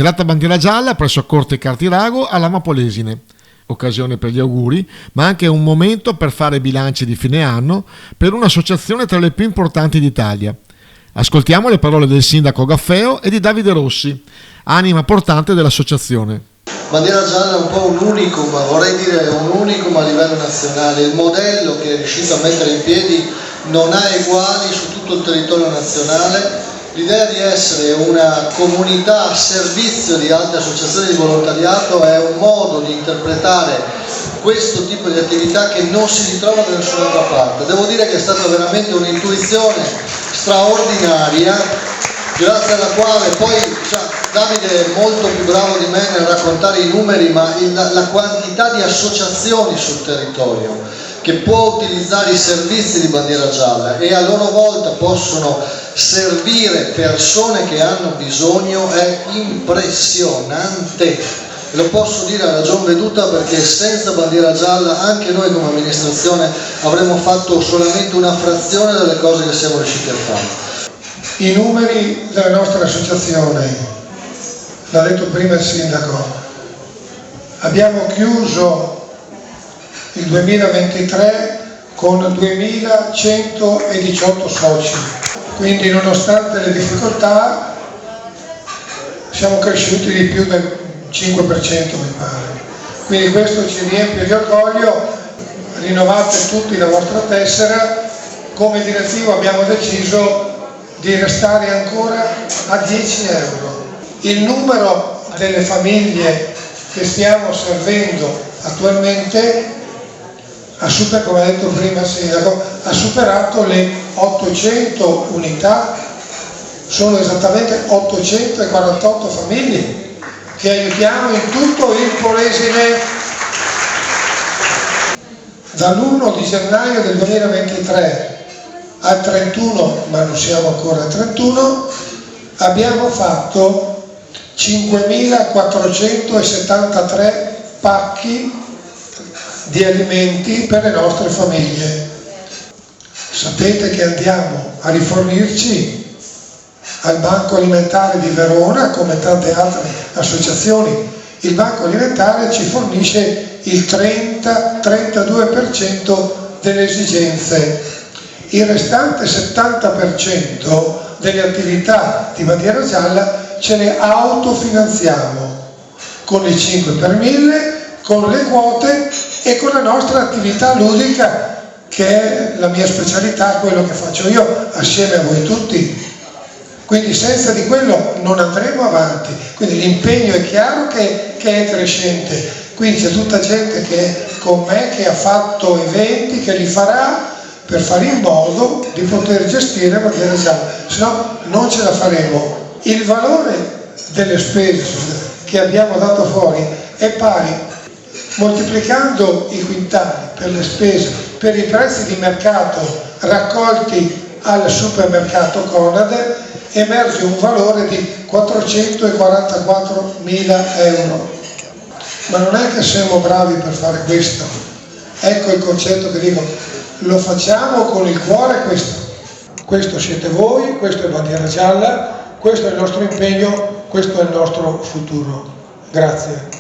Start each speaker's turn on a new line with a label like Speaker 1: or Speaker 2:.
Speaker 1: serata bandiera gialla presso Corte Cartirago a Lama Polesine. Occasione per gli auguri, ma anche un momento per fare bilanci di fine anno per un'associazione tra le più importanti d'Italia. Ascoltiamo le parole del sindaco Gaffeo e di Davide Rossi, anima portante dell'associazione.
Speaker 2: Bandiera gialla è un po' un unicum, vorrei dire un unicum a livello nazionale. Il modello che è riuscito a mettere in piedi non ha eguali su tutto il territorio nazionale. L'idea di essere una comunità a servizio di altre associazioni di volontariato è un modo di interpretare questo tipo di attività che non si ritrova da nessun'altra parte. Devo dire che è stata veramente un'intuizione straordinaria, grazie alla quale poi Davide è molto più bravo di me nel raccontare i numeri, ma la quantità di associazioni sul territorio che può utilizzare i servizi di bandiera gialla e a loro volta possono servire persone che hanno bisogno è impressionante. Lo posso dire a ragion veduta perché senza bandiera gialla anche noi come amministrazione avremmo fatto solamente una frazione delle cose che siamo riusciti a fare.
Speaker 3: I numeri della nostra associazione, l'ha detto prima il sindaco, abbiamo chiuso il 2023 con 2118 soci, quindi nonostante le difficoltà siamo cresciuti di più del 5% mi pare, quindi questo ci riempie di orgoglio. Rinnovate tutti la vostra tessera. Come direttivo abbiamo deciso di restare ancora a 10 euro. Il numero delle famiglie che stiamo servendo attualmente come ha detto prima il sindaco, ha superato le 800 unità, sono esattamente 848 famiglie che aiutiamo in tutto il Polesine. Dall'1 di gennaio del 2023 al 31, ma non siamo ancora al 31, abbiamo fatto 5.473 pacchi di alimenti per le nostre famiglie. Sapete che andiamo a rifornirci al Banco Alimentare di Verona, come tante altre associazioni. Il Banco Alimentare ci fornisce il 30-32% delle esigenze. Il restante 70% delle attività di bandiera gialla ce le autofinanziamo con il 5 per 1000, con le quote e con la nostra attività ludica, che è la mia specialità, quello che faccio io assieme a voi tutti. Quindi senza di quello non andremo avanti, quindi l'impegno è chiaro che è crescente. Quindi c'è tutta gente che è con me, che ha fatto eventi, che li farà per fare in modo di poter gestire bandiera gialla, se no non ce la faremo. Il valore delle spese che abbiamo dato fuori è pari, moltiplicando i quintali per le spese, per i prezzi di mercato raccolti al supermercato Conad, emerge un valore di 444.000 euro. Ma non è che siamo bravi per fare questo, ecco il concetto che dico, lo facciamo con il cuore questo siete voi, questo è bandiera gialla, questo è il nostro impegno, questo è il nostro futuro. Grazie.